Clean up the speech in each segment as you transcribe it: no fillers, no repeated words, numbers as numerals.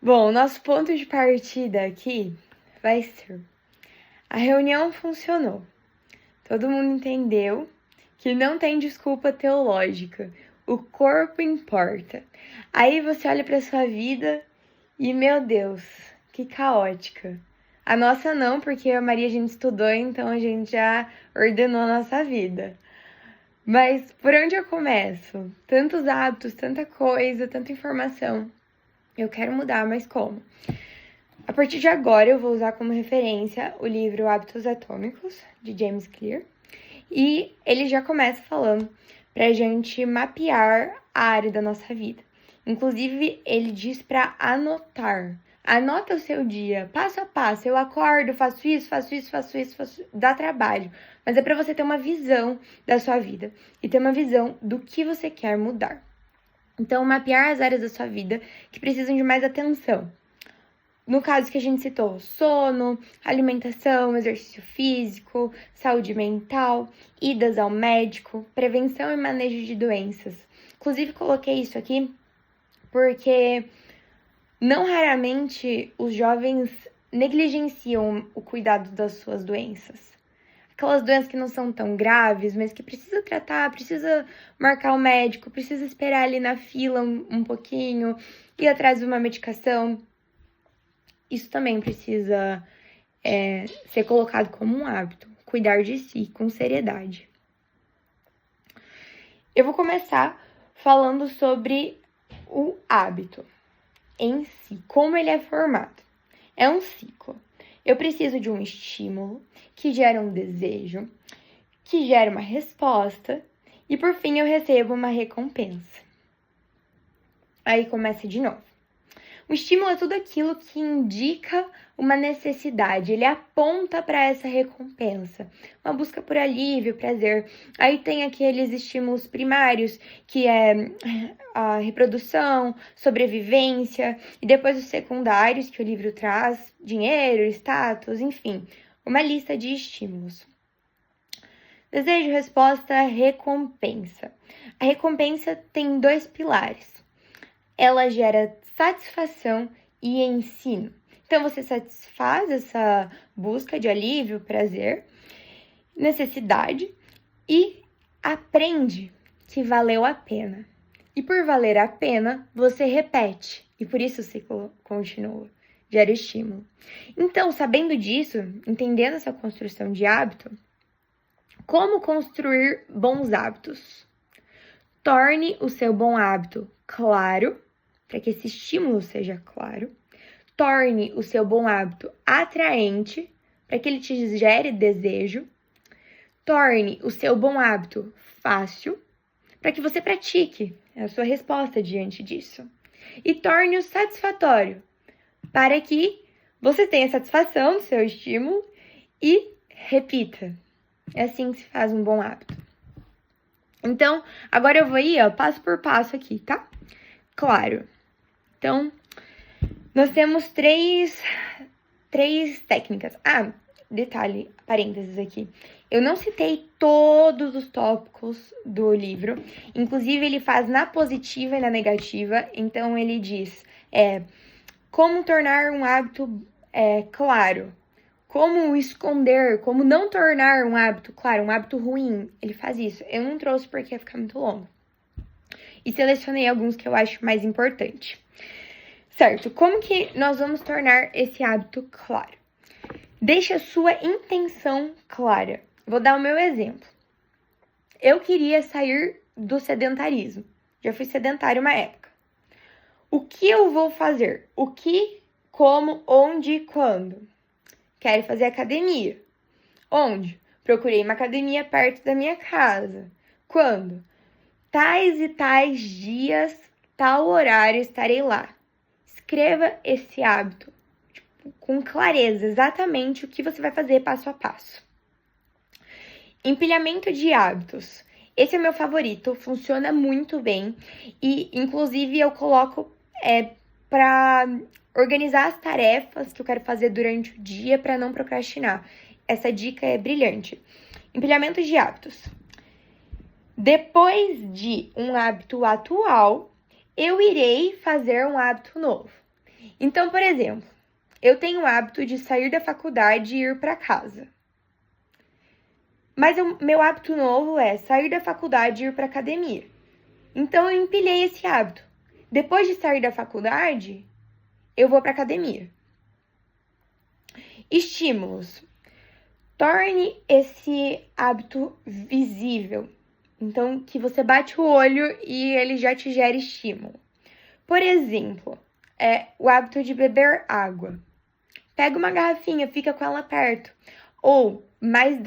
Bom, nosso ponto de partida aqui vai ser: a reunião funcionou. Todo mundo entendeu que não tem desculpa teológica. O corpo importa. Aí você olha para sua vida e, meu Deus, que caótica. A nossa não, porque a Maria a gente estudou, então a gente já ordenou a nossa vida. Mas por onde eu começo? Tantos hábitos, tanta coisa, tanta informação. Eu quero mudar, mas como? A partir de agora eu vou usar como referência o livro Hábitos Atômicos, de James Clear. E ele já começa falando pra gente mapear a área da nossa vida. Inclusive, ele diz para anotar. Anota o seu dia, passo a passo. Eu acordo, faço isso, dá trabalho. Mas é para você ter uma visão da sua vida e ter uma visão do que você quer mudar. Então, mapear as áreas da sua vida que precisam de mais atenção. No caso que a gente citou, sono, alimentação, exercício físico, saúde mental, idas ao médico, prevenção e manejo de doenças. Inclusive, coloquei isso aqui porque não raramente os jovens negligenciam o cuidado das suas doenças. Aquelas doenças que não são tão graves, mas que precisa tratar, precisa marcar o médico, precisa esperar ali na fila um pouquinho, ir atrás de uma medicação. Isso também precisa ser colocado como um hábito, cuidar de si com seriedade. Eu vou começar falando sobre o hábito em si, como ele é formado. É um ciclo. Eu preciso de um estímulo que gera um desejo, que gera uma resposta e, por fim, eu recebo uma recompensa. Aí começa de novo. O estímulo é tudo aquilo que indica uma necessidade, ele aponta para essa recompensa, uma busca por alívio, prazer. Aí tem aqueles estímulos primários, que é a reprodução, sobrevivência, e depois os secundários, que o livro traz, dinheiro, status, enfim, uma lista de estímulos. Desejo, resposta, recompensa. A recompensa tem 2 pilares. Ela gera satisfação e ensino. Então, você satisfaz essa busca de alívio, prazer, necessidade e aprende que valeu a pena. E por valer a pena, você repete. E por isso o ciclo continua, gera estímulo. Então, sabendo disso, entendendo essa construção de hábito, como construir bons hábitos? Torne o seu bom hábito claro, para que esse estímulo seja claro. Torne o seu bom hábito atraente, para que ele te gere desejo. Torne o seu bom hábito fácil, para que você pratique a sua resposta diante disso. E torne-o satisfatório, para que você tenha satisfação do seu estímulo e repita. É assim que se faz um bom hábito. Então, agora eu vou ir, passo por passo aqui, tá? Claro. Então, nós temos três técnicas. Ah, detalhe, parênteses aqui. Eu não citei todos os tópicos do livro. Inclusive, ele faz na positiva e na negativa. Então, ele diz como tornar um hábito claro. Como esconder, como não tornar um hábito claro, um hábito ruim. Ele faz isso. Eu não trouxe porque ia ficar muito longo. E selecionei alguns que eu acho mais importante. Certo, como que nós vamos tornar esse hábito claro? Deixe a sua intenção clara. Vou dar o meu exemplo. Eu queria sair do sedentarismo. Já fui sedentária uma época. O que eu vou fazer? O que, como, onde e quando? Quero fazer academia. Onde? Procurei uma academia perto da minha casa. Quando? Tais e tais dias, tal horário estarei lá. Escreva esse hábito com clareza, exatamente o que você vai fazer passo a passo. Empilhamento de hábitos. Esse é o meu favorito, funciona muito bem e, inclusive, eu coloco para organizar as tarefas que eu quero fazer durante o dia para não procrastinar. Essa dica é brilhante. Empilhamento de hábitos. Depois de um hábito atual, eu irei fazer um hábito novo. Então, por exemplo, eu tenho o hábito de sair da faculdade e ir para casa. Mas o meu hábito novo é sair da faculdade e ir para academia. Então, eu empilhei esse hábito. Depois de sair da faculdade, eu vou para academia. Estímulos. Torne esse hábito visível. Então, que você bate o olho e ele já te gera estímulo. Por exemplo, o hábito de beber água. Pega uma garrafinha, fica com ela perto. Ou, mais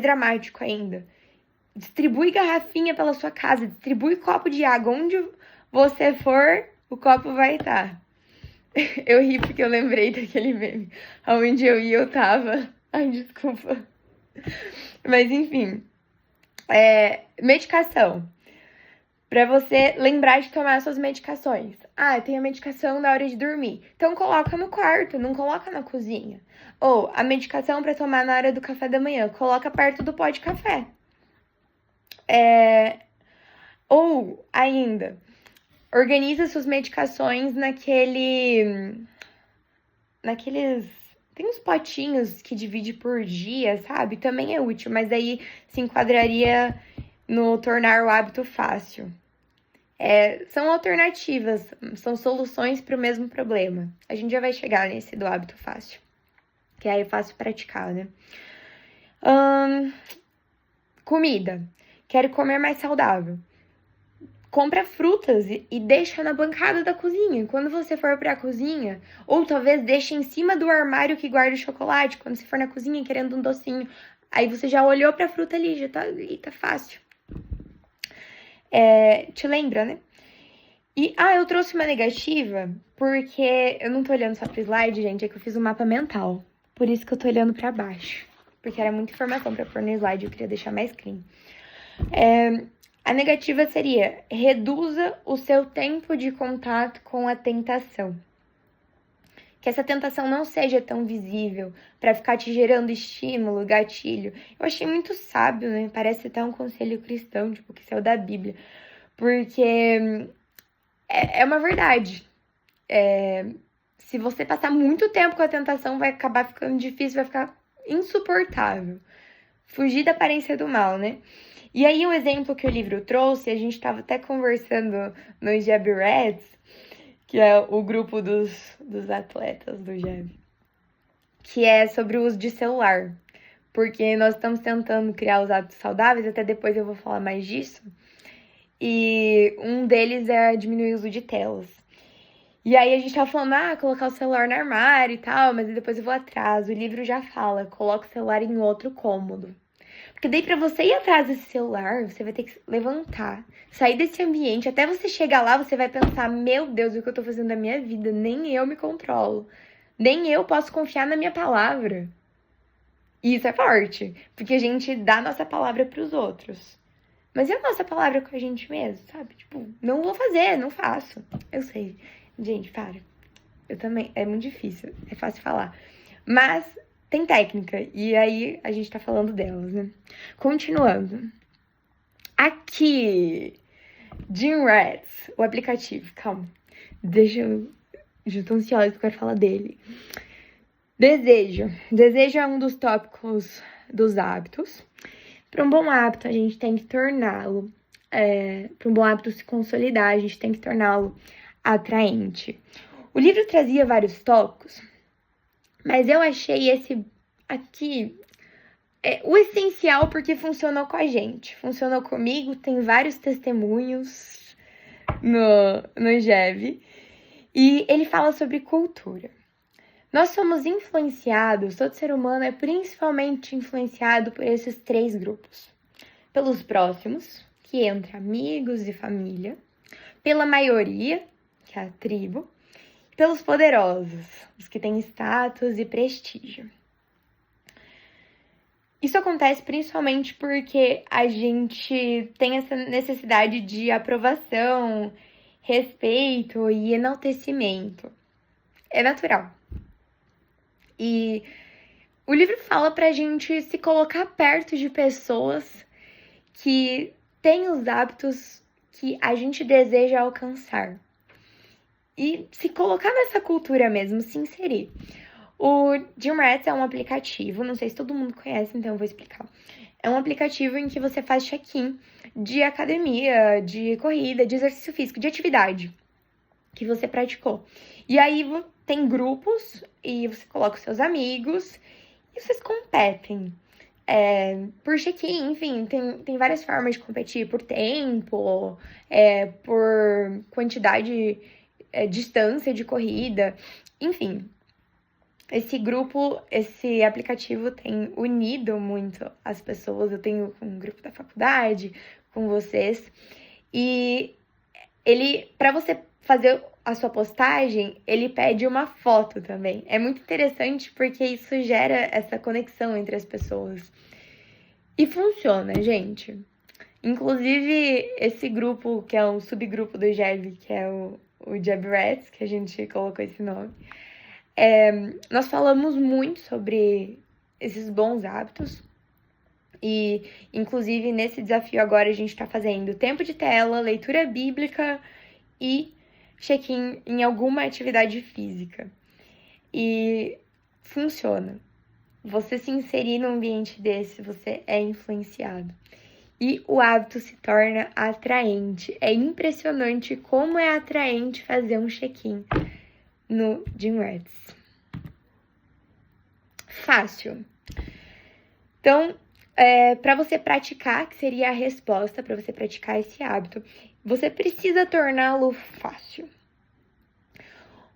dramático ainda, distribui garrafinha pela sua casa, distribui copo de água. Onde você for, o copo vai estar. Eu ri porque eu lembrei daquele meme. Aonde eu ia, eu tava. Ai, desculpa. Mas, enfim. Medicação. Pra você lembrar de tomar suas medicações. Ah, tem a medicação na hora de dormir. Então, coloca no quarto, não coloca na cozinha. Ou, a medicação pra tomar na hora do café da manhã. Coloca perto do pó de café. Ou, ainda, organiza suas medicações naqueles... Tem uns potinhos que divide por dia, sabe? Também é útil, mas aí se enquadraria no tornar o hábito fácil. São alternativas, são soluções para o mesmo problema. A gente já vai chegar nesse do hábito fácil, que aí é fácil praticar, né? Comida. Quero comer mais saudável. Compra frutas e deixa na bancada da cozinha. Quando você for para a cozinha, ou talvez deixe em cima do armário que guarda o chocolate, quando você for na cozinha querendo um docinho. Aí você já olhou para a fruta ali, já tá fácil. Te lembra, né? E, eu trouxe uma negativa, porque eu não tô olhando só pro slide, gente, é que eu fiz um mapa mental. Por isso que eu tô olhando para baixo. Porque era muita informação para pôr no slide, eu queria deixar mais clean. A negativa seria: reduza o seu tempo de contato com a tentação. Que essa tentação não seja tão visível para ficar te gerando estímulo, gatilho. Eu achei muito sábio, né? Parece até um conselho cristão, tipo, que saiu da Bíblia. Porque é uma verdade. Se você passar muito tempo com a tentação, vai acabar ficando difícil, vai ficar insuportável. Fugir da aparência do mal, né? E aí, o exemplo que o livro trouxe, a gente estava até conversando no Jab Reds, que é o grupo dos atletas do Jab, que é sobre o uso de celular. Porque nós estamos tentando criar os hábitos saudáveis, até depois eu vou falar mais disso. E um deles é diminuir o uso de telas. E aí a gente tava falando, colocar o celular no armário e tal, mas depois eu vou atrás. O livro já fala, coloca o celular em outro cômodo. Porque daí pra você ir atrás desse celular, você vai ter que levantar, sair desse ambiente. Até você chegar lá, você vai pensar, meu Deus, o que eu tô fazendo da minha vida? Nem eu me controlo. Nem eu posso confiar na minha palavra. E isso é forte, porque a gente dá a nossa palavra pros outros. Mas e a nossa palavra com a gente mesmo, sabe? Tipo, não vou fazer, não faço. Eu sei. Gente, para. Eu também. É muito difícil. É fácil falar. Mas tem técnica. E aí a gente tá falando delas, né? Continuando. Aqui. Gym Rats, o aplicativo. Calma. Deixa eu. Já tô ansiosa que eu quero falar dele. Desejo. Desejo é um dos tópicos dos hábitos. Para um bom hábito, a gente tem que torná-lo. Para um bom hábito se consolidar, a gente tem que torná-lo atraente. O livro trazia vários tópicos, mas eu achei esse aqui o essencial porque funcionou com a gente. Funcionou comigo, tem vários testemunhos no GEV. E ele fala sobre cultura. Nós somos influenciados, todo ser humano é principalmente influenciado por esses 3 grupos. Pelos próximos, que entra amigos e família. Pela maioria, que é a tribo. E pelos poderosos, os que têm status e prestígio. Isso acontece principalmente porque a gente tem essa necessidade de aprovação, respeito e enaltecimento. É natural. E o livro fala pra gente se colocar perto de pessoas que têm os hábitos que a gente deseja alcançar. e se colocar nessa cultura mesmo, se inserir. O Gym Rats é um aplicativo, não sei se todo mundo conhece, então eu vou explicar. É um aplicativo em que você faz check-in de academia, de corrida, de exercício físico, de atividade que você praticou. E aí tem grupos e você coloca os seus amigos e vocês competem. Por check-in, enfim, tem várias formas de competir, por tempo, por quantidade, distância de corrida, enfim. Esse aplicativo tem unido muito as pessoas. Eu tenho com um grupo da faculdade, com vocês. E para você fazer a sua postagem, ele pede uma foto também. É muito interessante porque isso gera essa conexão entre as pessoas. E funciona, gente. Inclusive, esse grupo, que é um subgrupo do Jab, que é o Jab Rats, que a gente colocou esse nome, nós falamos muito sobre esses bons hábitos. E, inclusive, nesse desafio agora a gente tá fazendo tempo de tela, leitura bíblica e check-in em alguma atividade física. E funciona. Você se inserir num ambiente desse, você é influenciado. E o hábito se torna atraente. É impressionante como é atraente fazer um check-in no Gym Rats. Fácil. Então, para você praticar, que seria a resposta para você praticar esse hábito, você precisa torná-lo fácil.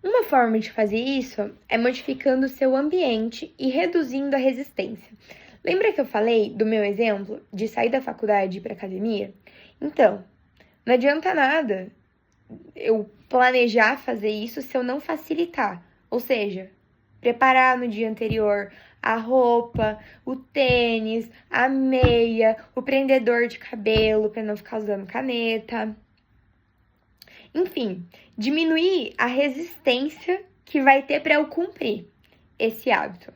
Uma forma de fazer isso é modificando o seu ambiente e reduzindo a resistência. Lembra que eu falei do meu exemplo de sair da faculdade e ir para academia? Então, não adianta nada eu planejar fazer isso se eu não facilitar. Ou seja, preparar no dia anterior a roupa, o tênis, a meia, o prendedor de cabelo para não ficar usando caneta. Enfim, diminuir a resistência que vai ter para eu cumprir esse hábito.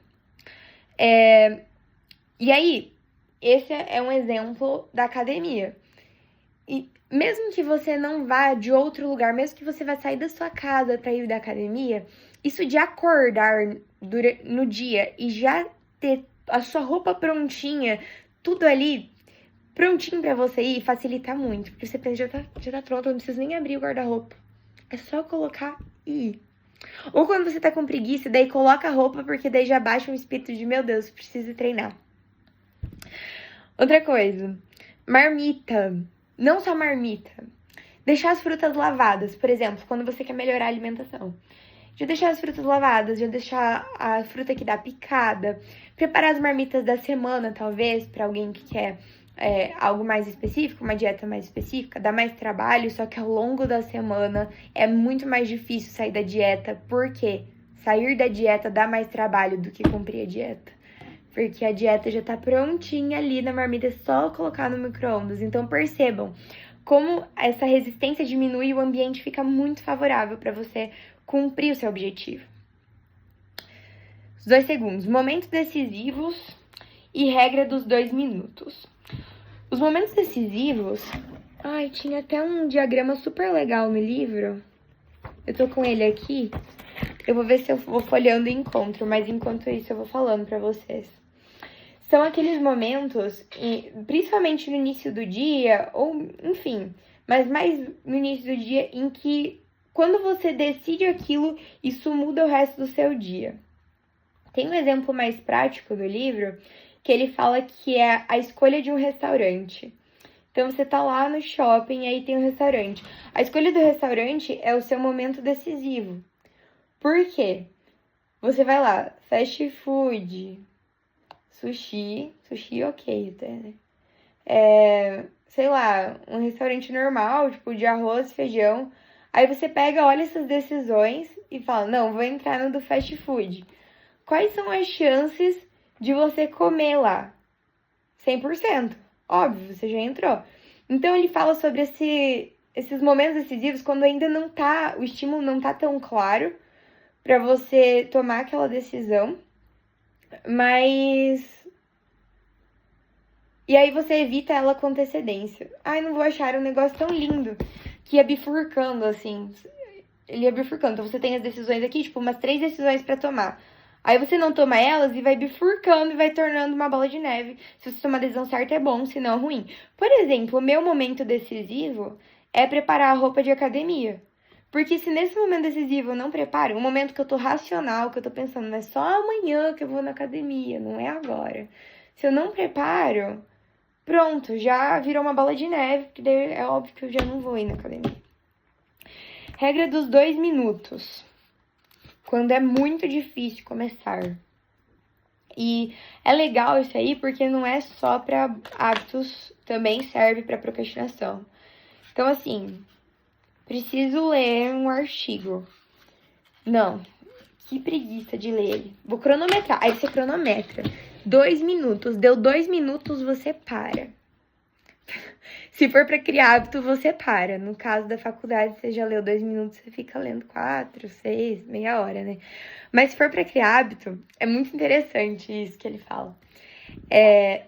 E aí, esse é um exemplo da academia. E mesmo que você não vá de outro lugar, mesmo que você vá sair da sua casa para ir da academia, isso de acordar no dia e já ter a sua roupa prontinha, tudo ali prontinho para você ir, facilita muito. Porque você pensa, já tá pronto, eu não preciso nem abrir o guarda-roupa. É só colocar e ir. Ou quando você tá com preguiça, daí coloca a roupa, porque daí já baixa um espírito de, meu Deus, preciso treinar. Outra coisa, marmita. Não só marmita. Deixar as frutas lavadas, por exemplo, quando você quer melhorar a alimentação. Já deixar as frutas lavadas, já deixar a fruta que dá picada. Preparar as marmitas da semana, talvez, para alguém que quer algo mais específico, uma dieta mais específica, dá mais trabalho, só que ao longo da semana é muito mais difícil sair da dieta, porque sair da dieta dá mais trabalho do que cumprir a dieta. Porque a dieta já tá prontinha ali na marmita, é só colocar no micro-ondas. Então percebam como essa resistência diminui e o ambiente fica muito favorável para você cumprir o seu objetivo. Os 2 segundos. Momentos decisivos e regra dos 2 minutos. Os momentos decisivos... Ai, tinha até um diagrama super legal no livro. Eu tô com ele aqui. Eu vou ver se eu vou folheando e encontro, mas enquanto isso eu vou falando pra vocês. São aqueles momentos, principalmente no início do dia, ou enfim, mas mais no início do dia, em que quando você decide aquilo, isso muda o resto do seu dia. Tem um exemplo mais prático do livro, que ele fala que é a escolha de um restaurante. Então, você tá lá no shopping e aí tem um restaurante. A escolha do restaurante é o seu momento decisivo. Por quê? Você vai lá, fast food, sushi ok até, né? Sei lá, um restaurante normal, tipo de arroz, feijão. Aí você pega, olha essas decisões e fala, não, vou entrar no do fast food. Quais são as chances de você comer lá? 100%. Óbvio, você já entrou. Então, ele fala sobre esses momentos decisivos quando ainda não tá, o estímulo não tá tão claro para você tomar aquela decisão, mas... E aí você evita ela com antecedência. Ai, não vou achar um negócio tão lindo que ia bifurcando, assim. ele ia bifurcando. Então, você tem as decisões aqui, tipo, umas 3 decisões pra tomar. Aí você não toma elas e vai bifurcando e vai tornando uma bola de neve. Se você tomar a decisão certa é bom, se não é ruim. Por exemplo, o meu momento decisivo é preparar a roupa de academia. Porque se nesse momento decisivo eu não preparo, o momento que eu tô racional, que eu tô pensando, mas só amanhã que eu vou na academia, não é agora. Se eu não preparo, pronto, já virou uma bola de neve, porque daí é óbvio que eu já não vou ir na academia. Regra dos 2 minutos. Quando é muito difícil começar. E é legal isso aí porque não é só para hábitos, também serve para procrastinação. Então, assim, preciso ler um artigo. Não, que preguiça de ler ele. Vou cronometrar. Aí você cronometra. 2 minutos. Deu 2 minutos, você para. Se for para criar hábito, você para. No caso da faculdade, você já leu 2 minutos, você fica lendo 4, 6, meia hora, né? Mas se for para criar hábito, é muito interessante isso que ele fala.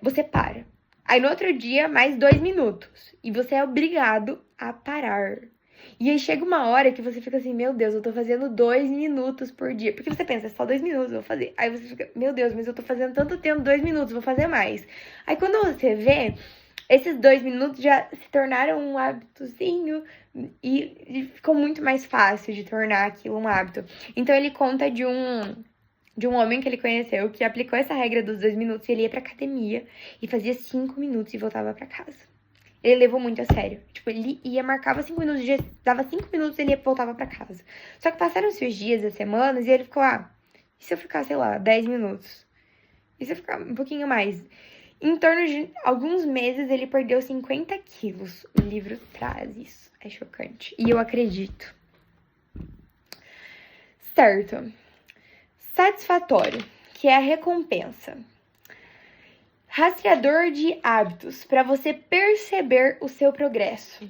Você para. Aí no outro dia, mais 2 minutos. E você é obrigado a parar. E aí chega uma hora que você fica assim, meu Deus, eu tô fazendo 2 minutos por dia. Porque você pensa, é só 2 minutos, eu vou fazer. Aí você fica, meu Deus, mas eu tô fazendo tanto tempo, 2 minutos, vou fazer mais. Aí quando você vê, esses 2 minutos já se tornaram um hábitozinho e ficou muito mais fácil de tornar aquilo um hábito. Então ele conta de um homem que ele conheceu que aplicou essa regra dos 2 minutos e ele ia pra academia e fazia 5 minutos e voltava pra casa. Ele levou muito a sério. Tipo, ele ia, marcava 5 minutos, dava 5 minutos e ele voltava pra casa. Só que passaram-se os dias, as semanas, e ele ficou, e se eu ficar, sei lá, 10 minutos? E se eu ficar um pouquinho mais? Em torno de alguns meses, ele perdeu 50 quilos. O livro traz isso. É chocante. E eu acredito. Certo. Satisfatório, que é a recompensa. Rastreador de hábitos, para você perceber o seu progresso.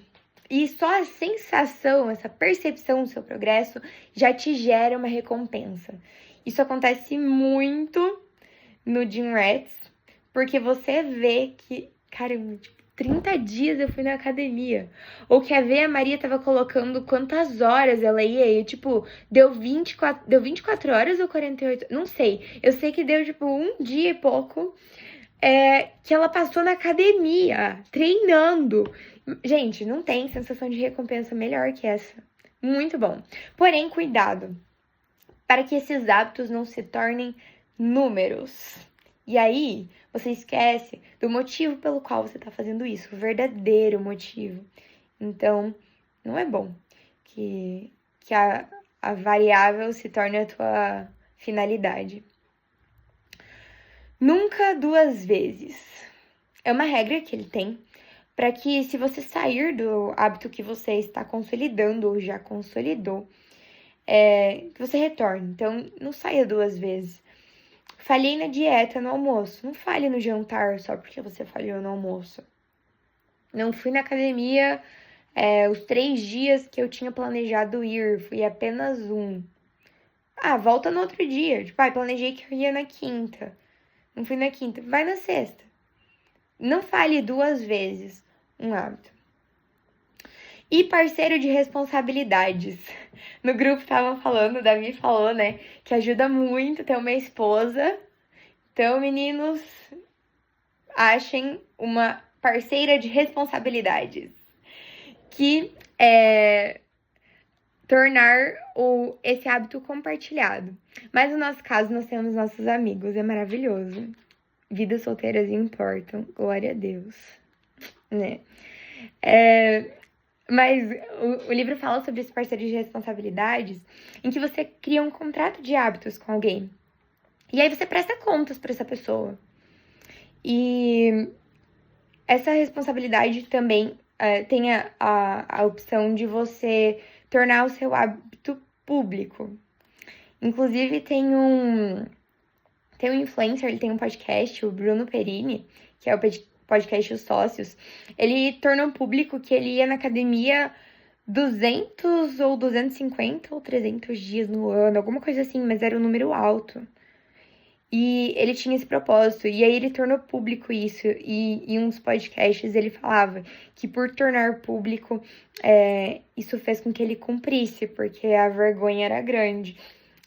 E só a sensação, essa percepção do seu progresso, já te gera uma recompensa. Isso acontece muito no Gym Rats, porque você vê que, caramba, tipo, 30 dias eu fui na academia. Ou quer ver, a Maria tava colocando quantas horas ela ia e, tipo, deu 24 horas ou 48? Não sei. Eu sei que deu, tipo, um dia e pouco que ela passou na academia, treinando. Gente, não tem sensação de recompensa melhor que essa. Muito bom. Porém, cuidado, para que esses hábitos não se tornem números. E aí, você esquece do motivo pelo qual você está fazendo isso, o verdadeiro motivo. Então, não é bom que a variável se torne a tua finalidade. Nunca 2 vezes. É uma regra que ele tem para que, se você sair do hábito que você está consolidando ou já consolidou, que você retorne. Então, não saia 2 vezes. Falhei na dieta no almoço. Não falhe no jantar só porque você falhou no almoço. Não fui na academia os 3 dias que eu tinha planejado ir. Fui apenas 1. Volta no outro dia. Tipo, planejei que eu ia na quinta. Não fui na quinta. Vai na sexta. Não falhe 2 vezes um hábito. E parceiro de responsabilidades. No grupo estavam falando, o Davi falou, né, que ajuda muito ter uma esposa. Então, meninos, achem uma parceira de responsabilidades. Que é tornar esse hábito compartilhado. Mas no nosso caso, nós temos nossos amigos, é maravilhoso. Vidas solteiras importam, glória a Deus, né? Mas o livro fala sobre esse parceiro de responsabilidades, em que você cria um contrato de hábitos com alguém. E aí você presta contas para essa pessoa. E essa responsabilidade também tem a opção de você tornar o seu hábito público. Inclusive, tem um influencer, ele tem um podcast, o Bruno Perini, que é o podcast Os Sócios. Ele tornou público que ele ia na academia 200 ou 250 ou 300 dias no ano, alguma coisa assim, mas era um número alto. E ele tinha esse propósito, e aí ele tornou público isso, e em uns podcasts ele falava que por tornar público, isso fez com que ele cumprisse, porque a vergonha era grande,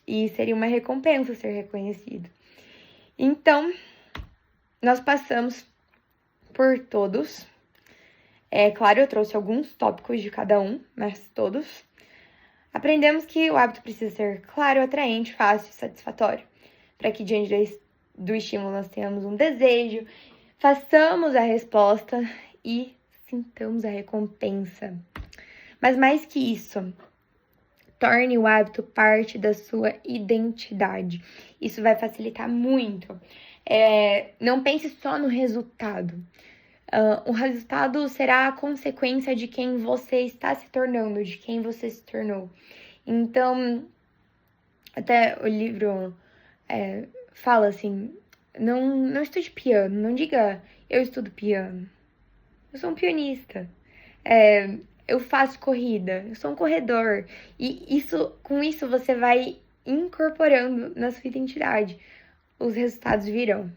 e seria uma recompensa ser reconhecido. Então, nós passamos por todos. Claro, eu trouxe alguns tópicos de cada um, mas todos. Aprendemos que o hábito precisa ser claro, atraente, fácil e satisfatório, para que diante do estímulo nós tenhamos um desejo, façamos a resposta e sintamos a recompensa. Mas mais que isso, torne o hábito parte da sua identidade. Isso vai facilitar muito. Não pense só no resultado. O resultado será a consequência de quem você está se tornando, de quem você se tornou. Então, até o livro fala assim, não estude piano, não diga eu estudo piano. Eu sou um pianista. Eu faço corrida, eu sou um corredor. E com isso você vai incorporando na sua identidade. Os resultados virão.